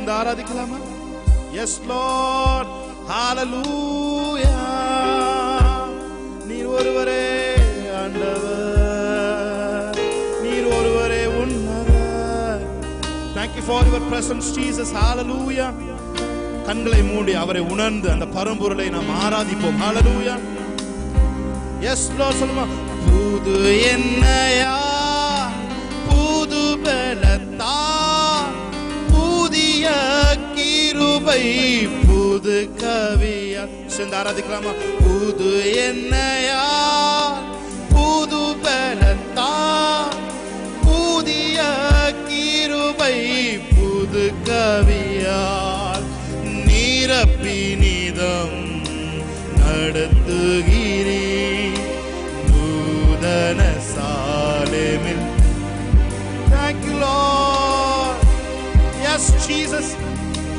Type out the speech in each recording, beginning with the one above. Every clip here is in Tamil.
சேர்ந்து ஆராதிக்கலாமா? Yes Lord, hallelujah. நீர் ஒருவரே ஆண்டவர், நீர் ஒருவரே உன்னதர். Thank you for your presence Jesus, hallelujah. கண்களை மூடி அவரை உணர்ந்து அந்த பரம்பொருளை நாம் ஆராதிப்போம். ஹalleluya. Yes Lord, சொல்லுமா. புது என்னையா புது பலத்தா புதிய கிருபை புது கவியா சேர்ந்து ஆராதிக்கலாமா? புது என்னையா புது பலத்தா புதிய கிருபை புது கவியா நிரப்பினிதம் நடத்துகிறீ நூதன சாலேமில். Thank you Lord. Yes Jesus,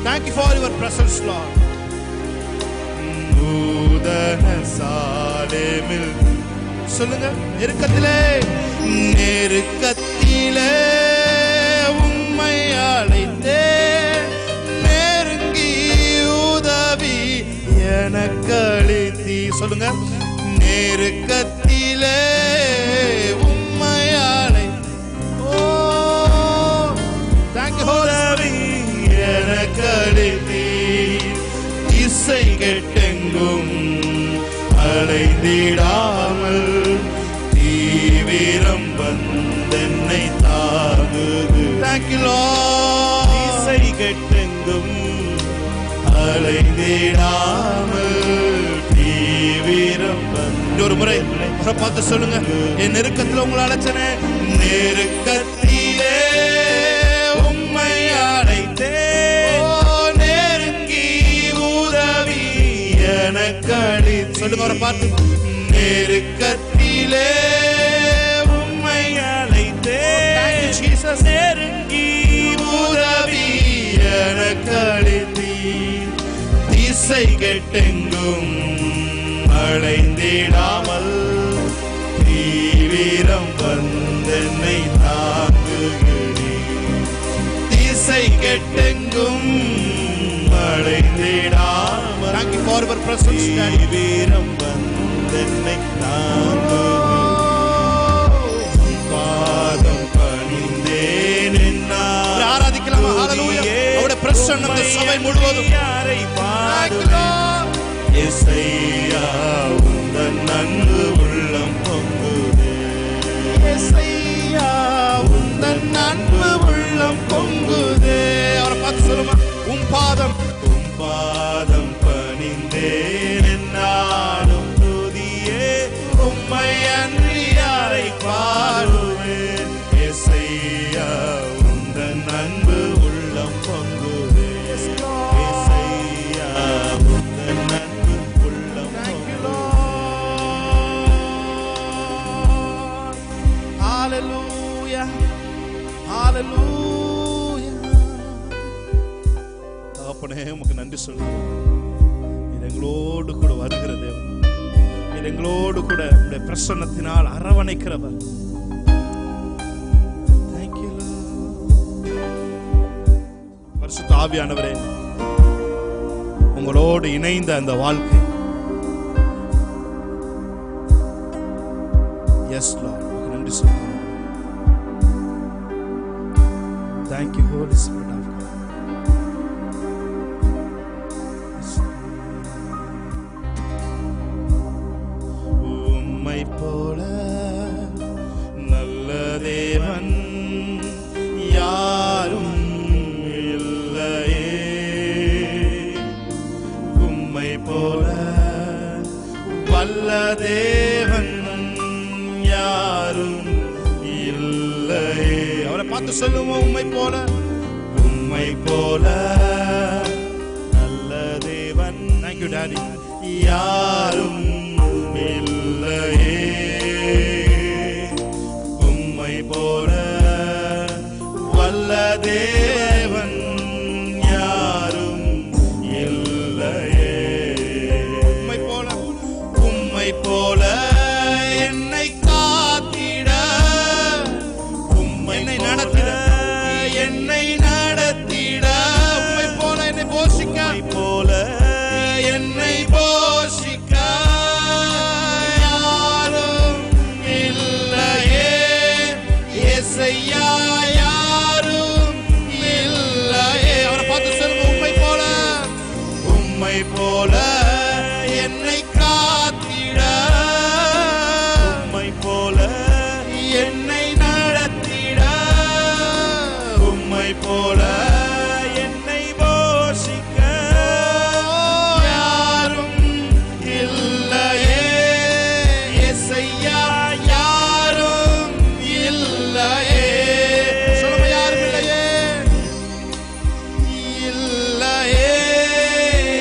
thank you for your presence Lord. நூதன சாலேமில் சொல்லுங்க. நெருக்கத்திலே நெருக்கத்திலே உம்மை அழைத்தே எனக்களித்தி சொல்லுங்க. நெருக்கத்திலே உம்மையாளை உதவி எனக்களித்தி இசை கெட்டெங்கும் அலைந்திடாமல் தீவிரம் வந்தென்னை தாங்குது. Thank you Lord. இசை கெட்டெங்கும் அலைந்திடாமல் தீவிரம் ஒரு முறை பார்த்து சொல்லுங்க. என் நெருக்கத்தில் உங்களை அழைச்சனே. நெருக்கத்திலே உம்மை அழைத்தே நெருங்கி உதவி எனக்களி சொல்லுங்க ஒரு பார்த்து. நெருக்கத்திலே உம்மை அழைத்தே நெருங்கி உதவி எனக்களி இசை கெட்டெங்கும் அலைந்திடாமல் தீவிரம் வந்தென்னை தாங்குகிறீர். இசை கெட்டெங்கும் அலைந்திடாமல் Thank you for your presence தீவிரம் வந்தென்னை தாங்குகிறீர். பாதம் பணிந்தேன் என்னால் ஆராதிக்கலாமா? ஹalleluya. அவருடைய பிரசன்னம் இந்த சபை முழுவதும் யாரை பாடுவேன். இயேசையா உந்தன் அன்பு உள்ளம் பொங்குதே. இயேசையா உந்தன் அன்பு உள்ளம் பொங்குதே. அவரை பார்த்து சொல்லுமா. உம் பாதம் பணிந்தேன் என்னாலும் துதியே உம்மை அன்றி யாரை பாடுவேன். இயேசையா உந்தன் அன்பு உள்ளம் பொங்குதே. இயேசையா உந்தன் அன்பு உள்ளம் பொங்குதே. ஹalleluya, ஹalleluya. தகப்பனே உமக்கு நன்றி சொல்லுகிறோம். இது எங்களோடு கூட வருகிற தேவன், இது எங்களோடு கூட உம்முடைய பிரசன்னத்தினால் அரவணைக்கிறவர். பரிசுத்த ஆவியானவரே, உங்களோடு இணைந்த அந்த வாழ்க்கை எஸ் லார்ட் நன்றி சொல்லுங்க. Thank you Holy Spirit of God. உம்மை போல நல்ல தேவன் யாரும் இல்லையே. உம்மை போல வல்ல தேவன் யாரும் இல்லையே. அவரை பார்த்து சொல்லுவோம். உம்மை போல நல்ல தேவன் Thank you Daddy யாரும் இல்லையே. உம்மை போல வல்ல தேவன் யாரும் இல்லையே. உம்மை போல என்னை காத்திட என்னை நடத்திட உம்மை போல என்னை போஷிக்க யாரும் இல்லையே. இயேசையா யாரும் இல்லையே. சொல்லுங்க, யாரும் இல்லையே. இல்லையே.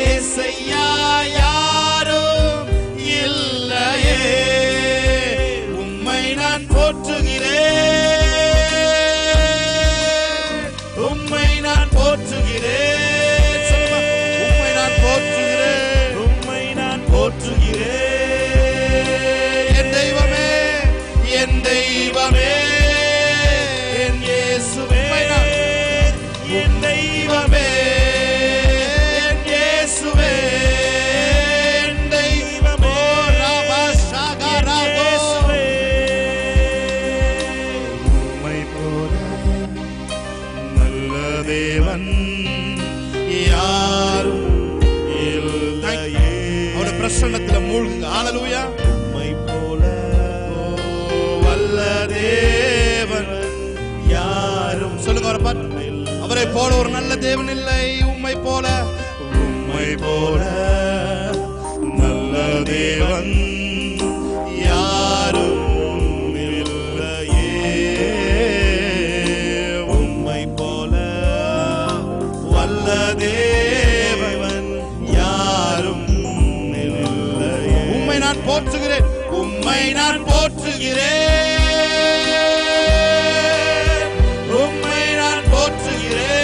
இயேசையா யாரும் இல்லையே. உம்மை நான் போற்றுகிறேன், உம்மை நான் போற்றுகிறேன், உம்மை நான் போற்றுகிறேன், உம்மை நான் போற்றுகிறேன். என் தெய்வமே, என் தெய்வமே, என் இயேசுவே, என் தெய்வமே, என் இயேசுவே, என் தெய்வமே, இயேசுவே. உம்மை போல நல்ல தேவன் யாரும் இல்லையே. அவருடைய பிரசன்னத்தில் மூழ்குங்க. ஹல்லேலூயா. உம்மை போல வல்ல தேவன் யாரும். சொல்லுங்க, அவரை பார்த்து. அவரை போல ஒரு நல்ல தேவன் இல்லை. உம்மை போல, உம்மை போல நல்ல தேவன் யாரும் இல்லையே. உம்மை போல வல்ல தேவன் யாரும் இல்லையே. உம்மை நான் போற்றுகிறேன், உம்மை நான் போற்றுகிறேன், உம்மை நான் போற்றுகிறேன்,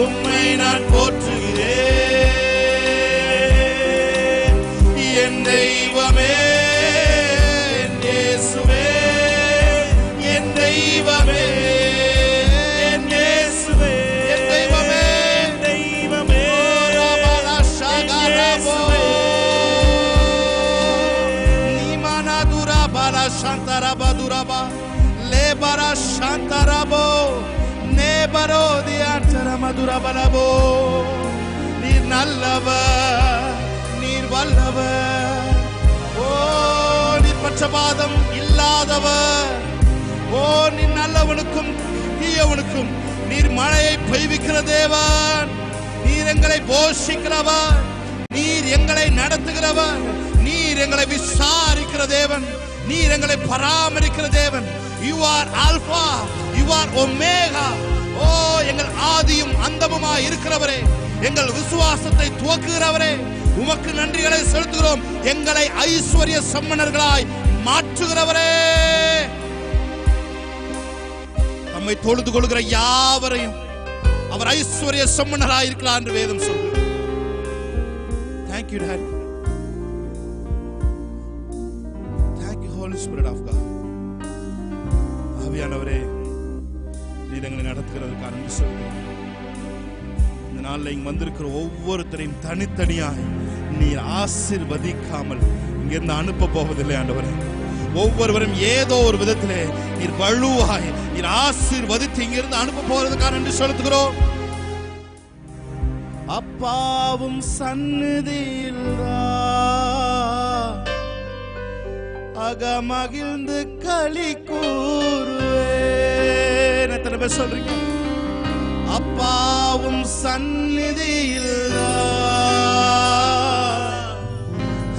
உம்மை நான் போற்றுகிறேன். என் தெய்வமே, என் இயேசுவே, என் தெய்வமே, என் இயேசுவே, என் தெய்வமே, என் தெய்வமே, நீமானாதுரா பாலா சாந்தராபா துராபா லேபரா சாந்தராபோ நேபரோ தியாண்டர மதுரபலபோ. நீர் நல்லவர், நீர் வல்லவர். ஓ, நீர் பட்சபாதம் இல்லாதவர். ஓ, நீர் நல்லவனுக்கும் தீயவனுக்கும் நீர் மழையை பெய்விக்கிற தேவன். நீர் எங்களை போஷிக்கிறவர், நீர் எங்களை நடத்துகிறவர், நீர் எங்களை விசாரிக்கிற தேவன், நீர் எங்களை பராமரிக்கிற தேவன். You are Alpha, you are Omega. ஓ, எங்கள் ஆதியும் அந்தமுமாய் இருக்கிறவரே, எங்கள் விசுவாசத்தை துவக்குகிறவரே, உமக்கு நன்றிகளை செலுத்துகிறோம். எங்களை ஐஸ்வர்ய சம்மனர்களாய் மாற்றுகிறவரே, நம்மை தொழுது கொள்கிற யாவரையும் அவர் ஐஸ்வர்ய சம்மனராய் இருக்கிறார் என்று வேதம் சொல்கிறது. Thank you, Dad. Thank you, Holy Spirit of God. ஆவியானவரே, நீர் எங்களை நடத்துகிறதுக்காக நன்றி சொல்கிறேன். இந்த நாளில் இங்கு வந்திருக்கிற ஒவ்வொருத்தரையும் தனித்தனியாய் நீர் ஆசீர்வதிக்காமல் இங்கிருந்து அனுப்ப போவதில்லை ஆண்டவரே. ஒவ்வொருவரும் ஏதோ ஒரு விதத்திலே நீர் வலுவாய் நீர் ஆசீர்வதித்து இங்கிருந்து அனுப்ப போவதற்காக நன்றி செலுத்துகிறோம். அப்பாவும் சந்நிதியில் அகமகிழ்ந்து களி கூறுவேன். எத்தனை பேர் சொல்றீங்க? அப்பாவும் சந்நிதியில்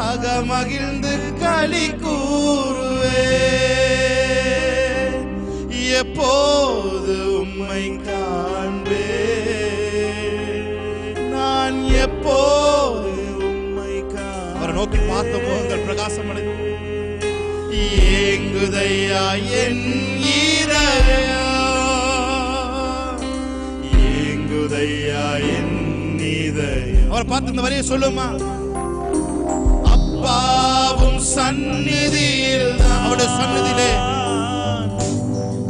அகமகிழ்ந்து களி கூறுவேன். எப்போது உம்மை காண்பேன், நான் எப்போது உம்மை காண்பேன். அவரை நோக்கி பார்த்த போங்கள் பிரகாசம் அடைந்து ஏங்குதையா என் இதயம், ஏங்குதையா என் இதயம். அவர் பார்த்து இந்த வரியை சொல்லுமா? அப்பாவும் சந்நிதியில், அவருடைய சந்நிதியிலே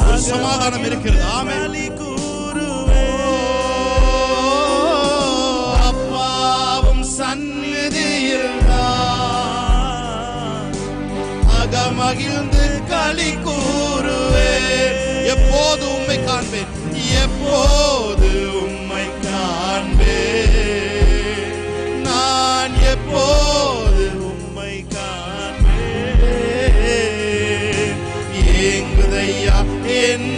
ஒரு சமாதானம் இருக்கிறது. ஆமென். அப்பாவும் சந்நிதியில் மகிழ்ந்து களி கூறுவேன். எப்போது உம்மை காண்பேன், எப்போது உம்மை காண்பேன், நான் எப்போது உம்மை காண்பேன். ஏங்குதையா என்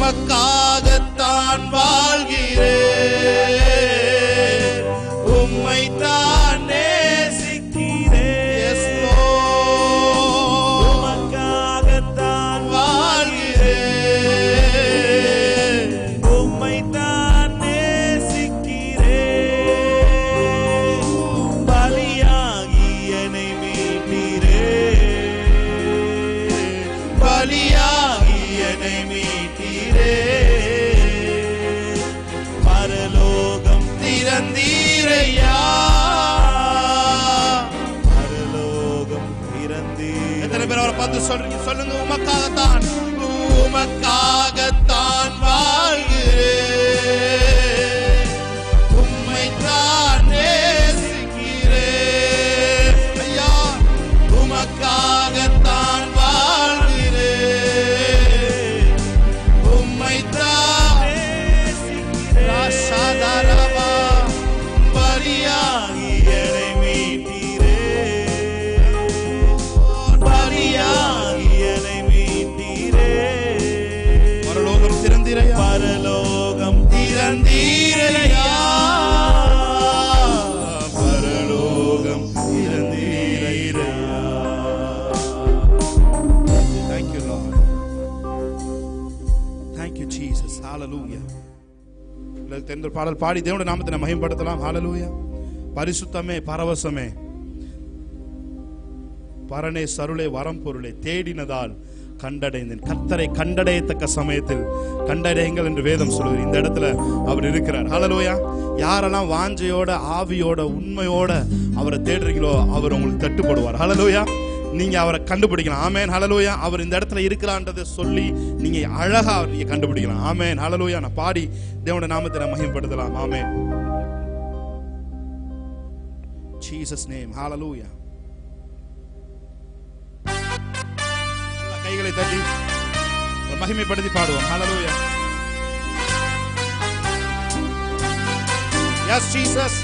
உமக்காகத்தான் வாழ்கிறேன், உம்மை தான் நேசிக்கிறேன். உமக்காகத்தான் வாழ்கிறேன், உம்மை தான் நேசிக்கிறேன். பலியாகி என்னை மீட்டீரே, பலியாகி என்னை மீட்டீரே. பரலோகம் திறந்தீரையா, பரலோகம் திறந்தீர். எத்தனை பேர் அவரை பார்த்து சொல்றீங்க? சொல்லுங்க. உமக்காகத்தான், உமக்காகத்தான் வாழ்கிறேன், உம்மை தான் நேசிக்கிறேன். ஐயா, உமக்காகத்தான் வாழ்கிறேன், உம்மை தான் ராசாதாரவா. பலியாகி என்னை மீட்டீரே, பலியாகி என்னை மீட்டீரே. பரலோகம் திறந்தீரையா, பரலோகம் திறந்தீரையா, பரலோகம் திறந்தீரையா. Thank you, Lord. Thank you, Jesus. Hallelujah. இந்த பாடல் பாடி தேவனுடைய நாமத்தை மகிமைப்படுத்தலாம். ஹalleluya. பரிசுத்தமே பரவசமே பரனே சருளே வரம் பொருளே தேடினதால் கண்டடைந்தேன். கர்த்தரை கண்டடையத்தக்க சமயத்தில் கண்டடையுங்கள் என்று வேதம் சொல்லுது. இந்த இடத்துல அவர் இருக்கிறார். ஹalleluya. யாரெல்லாம் வாஞ்சையோட ஆவியோட உண்மையோட அவரை தேடுறீங்களோ அவர் உங்களுக்கு தட்டுப்படுவார். ஹalleluya. நீங்க அவரை கண்டுபிடிக்கலாம். ஆமென். ஹalleluya. அவர் இந்த இடத்துல இருக்கிறான்றதை சொல்லி நீங்க அழகா நீங்க கண்டுபிடிக்கலாம். ஆமென். ஹalleluya. நான் பாடி தேவனுடைய நாமத்தை மகிமைப்படுத்தலாம். ஆமென். Jesus name. Hallelujah. கைகளை தட்டி மகிமைப்படுத்தி பாடுவோம். Hallelujah. Yes Jesus.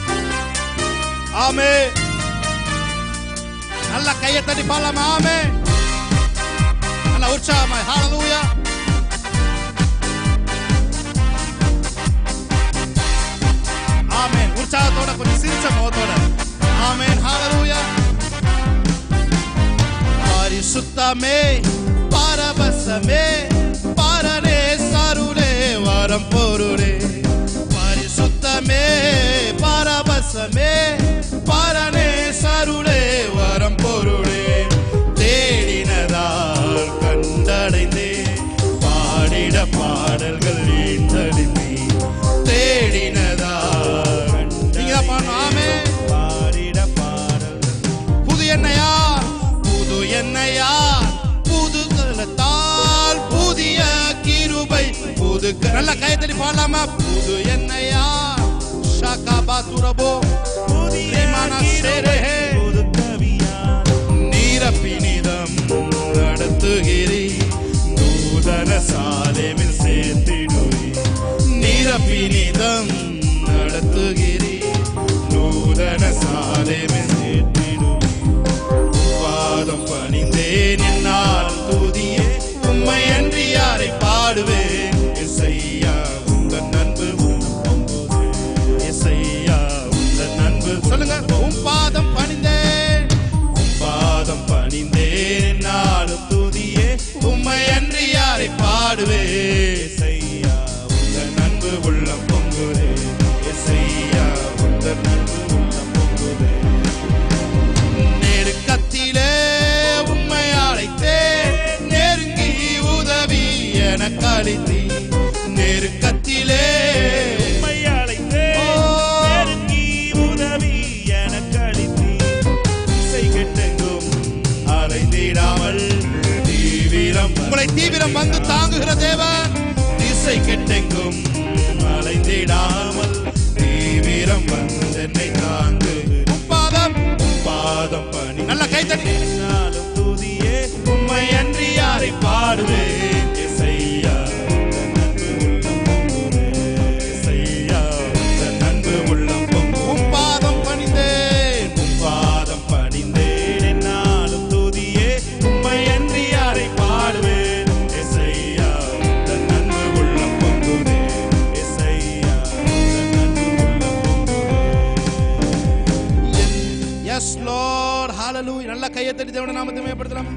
Amen. நல்ல கையை தட்டி பாடலாம். ஆமென். நல்ல உற்சாகமாய். ஹalleluya. ஆமென். உற்சாகத்தோட கொஞ்சம் சிரிச்ச முகத்தோட. ஆமென். ஹalleluya. பரிசுத்தமே பரவசமே பரனே சருளே வரம் பொருளே. பரிசுத்தமே பரவசமே பரனே சருளே வரம் பொருளே. தேடினதால் கண்டடைந்தே பாடிட பாடல்கள் ஈன்றடிந்தே. தேடினதால் ஆமே பாடிட பாடல்கள். புது எண்ணையா புது எண்ணையா புது கலத்தால் புதிய கிருபை புது. நல்ல கைத்தடி பாடலாமா? புது எண்ணையா ஷகாபாதுரபோ புதிய கிருபை புது கவியா. நீரப்பினிதம் நடத்துகிறீ நூதன சாலேமில் சேர்த்திடுவி. நீரப்பினிதம் நடத்துகிறீ நூதன சாலேமில் சேர்த்திடுவி. பாதம் பணிந்தேன் என்னால் துதியே உம்மை அன்றி யாரை பாடுவேன். இசையா உந்தன் அன்பு பொங்குதே. இசையா உந்தன் அன்பு. சொல்லுங்க. உம் பாதம் பணிந்தேன், உம் பாதம் பணிந்தேன் என்னாலும் துதியே உம்மை அன்றி யாரை பாடுவேன். இசையா உந்தன் அன்பு உள்ளம் பொங்குதே. இசையா உந்தன் அன்பு உள்ளம் பொங்குதே. நெருக்கத்திலே உம்மை அழைத்தேன், நெருங்கி உதவி எனக்கு அளித்தீ. நெருக்கத்திலே உம்மை அழைத்தேன், நெருங்கி உதவி எனக்கு அளித்தீ. இசை கெட்டெங்கும் அலைந்திடாமல் தீவிரம் உங்களை தீவிரம் வந்து தாங்குகிற தேவன். திசை கெட்டெங்கும் அலைந்திடாமல் தீவிரம் வந்து என்னை தாங்கு. பாதம் பாதம் பணி. நல்ல கைத்தட்டி. துதியே உம்மை அன்றி யாரை பாடுவேன். இசையா நன்பு உள்ளம் பொங்குதே. இசையா நன்பு உள்ளம் பொங்கு. உம் பாதம் பணிந்தேன், உம் பாதம் பணிந்தேன் என்னாலும் துதியே உம்மை அன்றி யாரை பாடுவேன். இசையா நன்பு உள்ளம் கையத்தட்டி தேவனுடைய நாமத்தை மேம்படுத்தலாம்.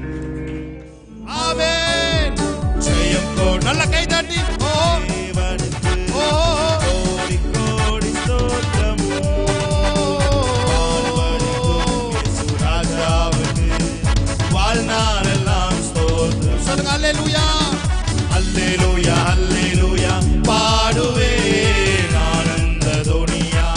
ஆமென். ஜெயம் கொடு. நல்ல கைதட்டி. ஓ தேவனுக்கு ஓ கோடி கோடி ஸ்தோத்திரம். ராஜாவுக்கு வாழ்நாளெல்லாம் ஸ்தோத்திரம். சொல்லுங்க அல்லேலூயா அல்லேலூயா அல்லேலூயா. பாடுவேன் ஆனந்த துனியா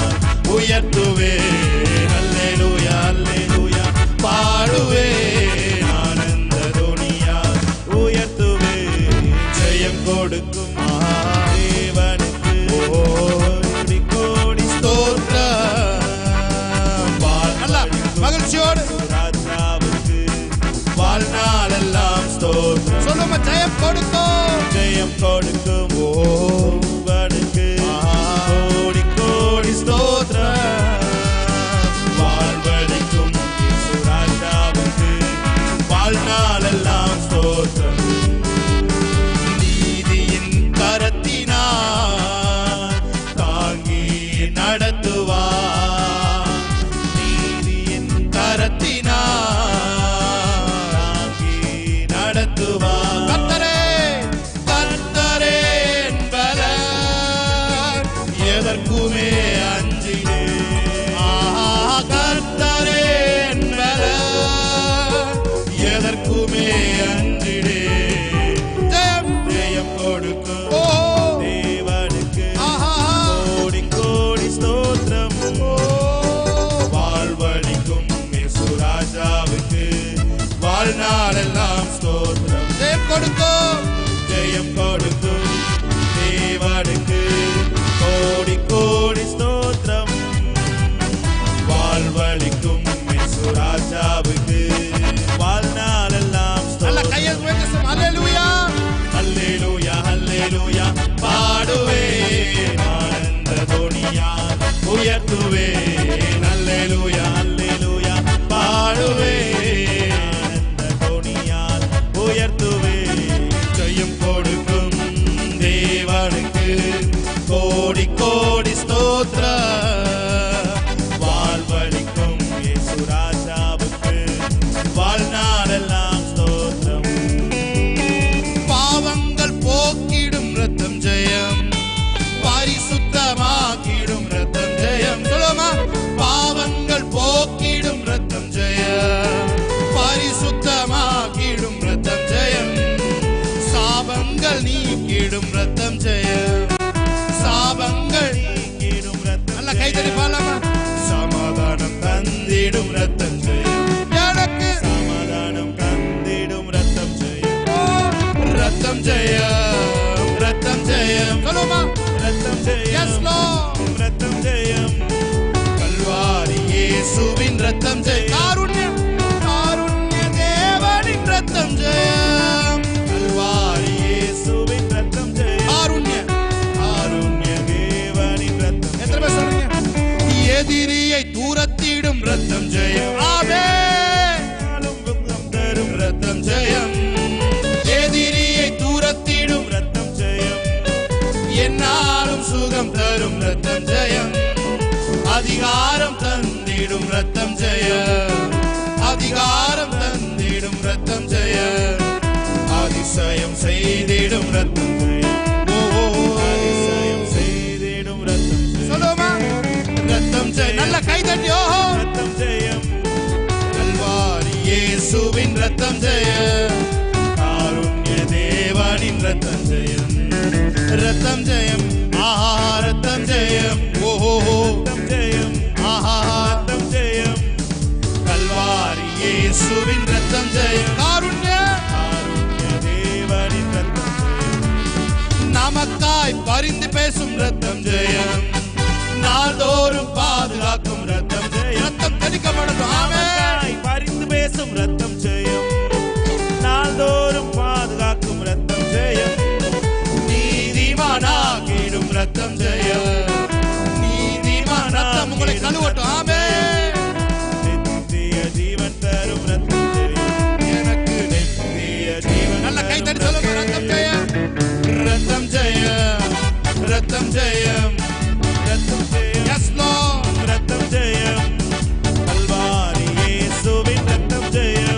உயர்த்துவேன். அல்லேலூயா அல்லேலூயா. பாடுவேன் ஆனந்த துனியா உயர்த்துவேன். ஜெயம் கொடுக்கும் தேவனுக்கு கோடி கோடி ஸ்தோத்திரம். மகிழ்ச்சியோடு ராஜாவுக்கு வாழ்நாளெல்லாம் ஸ்தோத்திரம். சொல்லுமா ஜெயம் கொடுக்கும் ஜெயம் கொடுக்கும் ஓவனுக்கு கோடி கோடி ஸ்தோத்திரம். வாழ்வழிக்கும் இயேசு ராஜாவுக்கு வாழ்நாளெல்லாம் ஸ்தோத்திரம். நீதியின் கரத்தினார் தாங்கி நடத்துவார். நீதியின் கரத்தினார் தாங்கி நடத்துவார். கர்த்தரே கர்த்தரே என்பவர் எதற்குமே அஞ்சினே. கர்த்தரே என்பவர் எதற்குமே அஞ்சினே. ஜெயம் ஜெயம் கொடுக்கும் தேவனுக்கு கோடி கோடி ஸ்தோத்திரம். வாழ்வழிக்கும் இயேசு ராஜாவுக்கு வாழ்நாளெல்லாம் ஸ்தோத்திரம். ஜெயம் கொடுக்கும் ஜெயம் கொடுக்கும் தேவனுக்கு கோடி கோடி ஸ்தோத்திரம். வாழ்வழிக்கும் இயேசு ராஜாவுக்கு வாழ்நாளெல்லாம் ஸ்தோத்திரம். கையை உயர்த்தி அல்லேலூயா அல்லேலூயா அல்லேலூயா. பாடுவேன் ஆனந்த துனியா உயர்த்துவேன். அல்லேலூயா அல்லேலூயா. பாடுவேன் ஆனந்த துனியா உயர்த்துவேன். ஜெயம் கொடுக்கும் தேவனுக்கு கோடி கோடி ஸ்தோத்திரம். வாழ்வழிக்கும் இயேசு ராஜாவுக்கு வாழ்நாளெல்லாம் ஸ்தோத்திரம். பாவங்கள் போக்கிடும் ரத்தம் ஜெயம். பரிசுத்தமாக்கிடும் ரத்தம் ஜெயம். சொல்லுமா பாவங்கள் போக்கிடும் ரத்தம் ஜெயம். பரிசுத்தமாக்கிடும் ரத்தம் ஜெயம். சாபங்கள் நீக்கிடும் ரத்தம் ஜெயம். சாபங்கள் நீக்கிடும் ரத்தம். நல்ல கைதடி பாடலாமா. சமாதானம் தந்திடும் ரத்தம் ஜெயம். எனக்கு சமாதானம் தந்திடும் ரத்தம் ஜெயம். ரத்தம் ஜெயம் ரத்தம் ஜெயம். சொல்லுமா ரத்தம் ஜெயம். எஸ் லார்ட் ரத்தம் ஜெயம். கல்வாரி இயேசுவின் ரத்தம் ஜெயம். காருண்ய காருண்ய தேவனின் ரத்தம் ஜெயம். கல்வாரி இயேசுவின் ரத்தம் ஜெயம். காருண்ய காருண்ய தேவனின் ரத்தம். எத்தனை பேர் சொல்றீங்க? எதிரியை தூரத்திடும் ரத்தம் ஜெயம். ஆமென். தரும் ரத்தம் ஜெயம். எதிரியை தூரத்திடும் ரத்தம் ஜெயம். என்னாலும் சுகம் தரும் ரத்தம் ஜெயம். அதிகாரம் தந்திடும் ரத்தம் ஜெயம். அதிகாரம் தந்திடும் ரத்தம் ஜெயம். அதிசயம் செய்திடும் ரத்தம் ஜெயம். அதிசயம் செய்திடும் ரத்தம் ஜெயம். சொல்லுமா ரத்தம் ஜெயம். நல்ல கைதட்டி ஓஹோ ரத்தம் ஜெயம். கல்வாரி இயேசுவின் ரத்தம் ஜெயம். காருண்ய தேவனின் ரத்தம் ஜெயம். ரத்தம் ஜெயம். ஆஹா ரத்தம் ஜெயம். ஓஹோ ரத்தம் ஜெயம். ஆஹா ரத்தம் ஜெயம். கல்வாரி இயேசுவின் ரத்தம் ஜெயம். காருண்ய காருண்ய தேவனின் ரத்தம் ஜெயம். நமக்காய் பரிந்து பேசும் ரத்தம் ஜெயம். நாள்தோறும் பாதுகாக்கும் ரத்தம் ஜெயம். ரத்தம் தெளிக்கப்படட்டும். ஆமென். பரிந்து பேசும் ரத்தம் ஜெயம். நாள்தோறும் பாதுகாக்கும் ரத்தம் ஜெயம். நீதிமானாகிடும் ரத்தம் ஜெயம். நீதிமான் ரத்தம் உங்களை கழுவட்டும். ஆமென். நித்திய ஜீவன் தரும் ரத்தம் ஜெயம். எனக்கு நித்திய ஜீவன். நல்ல கை தட்டி சொல்லுங்க. ரத்தம் ஜெயம். ரத்தம் ஜெயம். ரத்தம் ஜெயம். ரத்தம் ஜெயம். எஸ் லார்ட் ரத்தம் ஜெயம். கல்வாரி இயேசுவின் ரத்தம் ஜெயம்.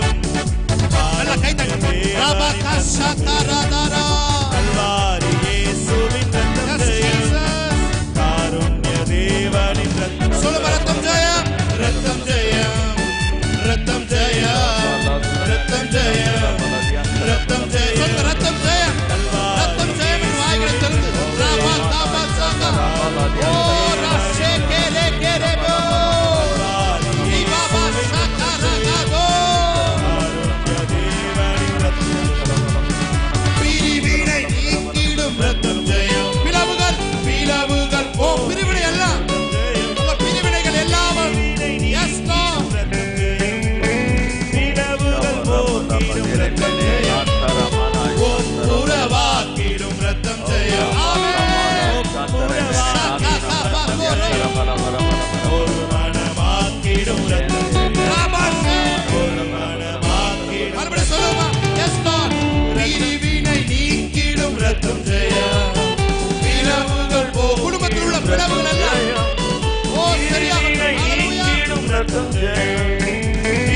ரத்தம் ஜெயம்.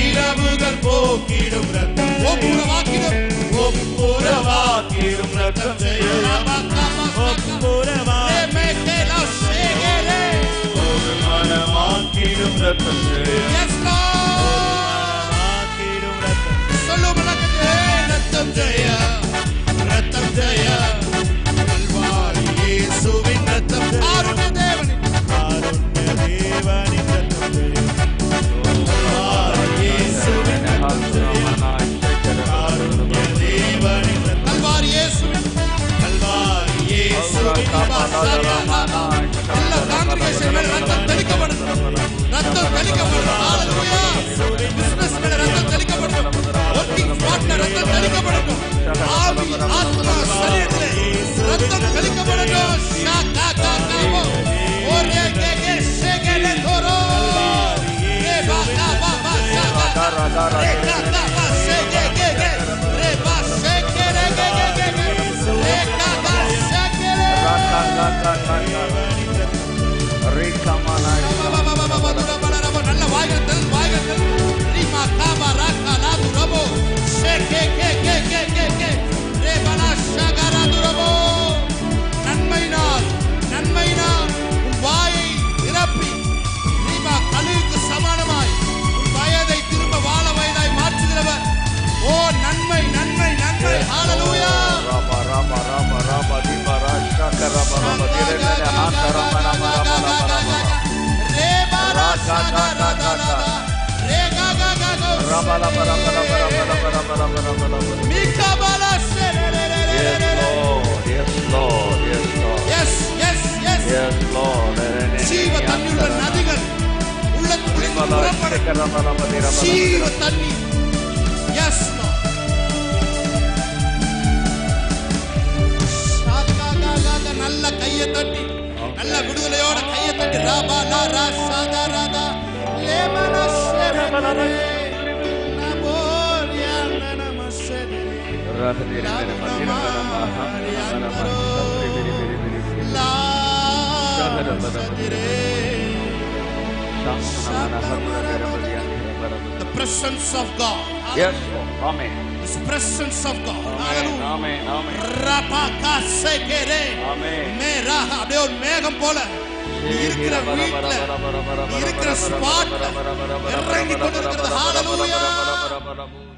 இரவுகள் போக்கிடும் ரத்தம் ஒப்புரவாக்கிடும் ஒப்புரவாக்கிடும் ரத்தம் ஜெயம். ஒரு மனமாக்கிடும் ரத்தம் ஜெயம். மனமாக்கிடும் ரத்தம் ஜெயம் ரத்தம் ஜெயம் கல்வாரி இயேசுவின் ரத்தம் காருண்ய தேவனின் ரத்தம் ஜெயம். கல்வாரி இயேசுவின் ரத்தம் ஜெயம் காருண்ய தேவனின் ரத்தம் கல்வாரி இயேசுவின் எல்லா காங்கிரிகேஷன் மேல ரத்தம் தெளிக்கப்படும் ரத்தம் தெளிக்கப்படும் ஹalleluya பிசினஸ் மேல ரத்தம் தெளிக்கப்படும் ஒர்க்கிங் ஸ்பாட்ல ரத்தம் தெளிக்கப்படும் ஆவி ஆத்மா சரீரத்திலே ரத்தம் தெளிக்கப்படும் ஷாகா காவோ ஒரே கே ஷேகலே தோரோ ரே பா பா பா ஷாகா ரே கா பா ஷேகே கே ரே பா ஷேகே ரே கே கே ரே கா பா ஷேகே நல்ல வாய்கள் வாய்கள் ரீமா காபா ராகா லாது ரபோ ஷேகே கே கே கே கே கே ரே பலா ஷகரா துரபோ நன்மையினால் உன் வாயை நிரப்பி ரீமா கழுகுக்கு சமானமாய் உன் வயதை திரும்ப வாழ வயதாய் மாற்றுகிறவர் ஓ நன்மை நன்மை நன்மை ஹalleluya ராமா ராமா ராமா ராமா தீபரா ஷக்கரா பரம திரேன ஹாந்தரா மனம ரே பாலா ஷகரா தாலா ரே கா கா கா ரபல பரம மீகா பாலா ஷெரே ரே Yes Lord, yes Lord. Yes yes yes Yes Lord. ஜீவ தண்ணீருள்ள நதிகள் உள்ளத்துக்குள்ளே புறப்படும் ஜீவ தண்ணீர் எஸ் நல்ல கையை தட்டி நல்ல விடுதலையோட கையை தட்டி ராபா லா ரா சாதா Radha லேமனா ஷெரே நபோரியா நமசெரே The presence of God. Yes Lord. Amen. The presence of God. Hallelujah. Amen. Amen. Rapaka sekere. Amen. மேரா அப்படியே ஒரு மேகம் போல இருக்கிற வீட்ல இருக்கிற ஸ்பாட்ல இறங்கி கொண்டிருக்கிறது. Hallelujah.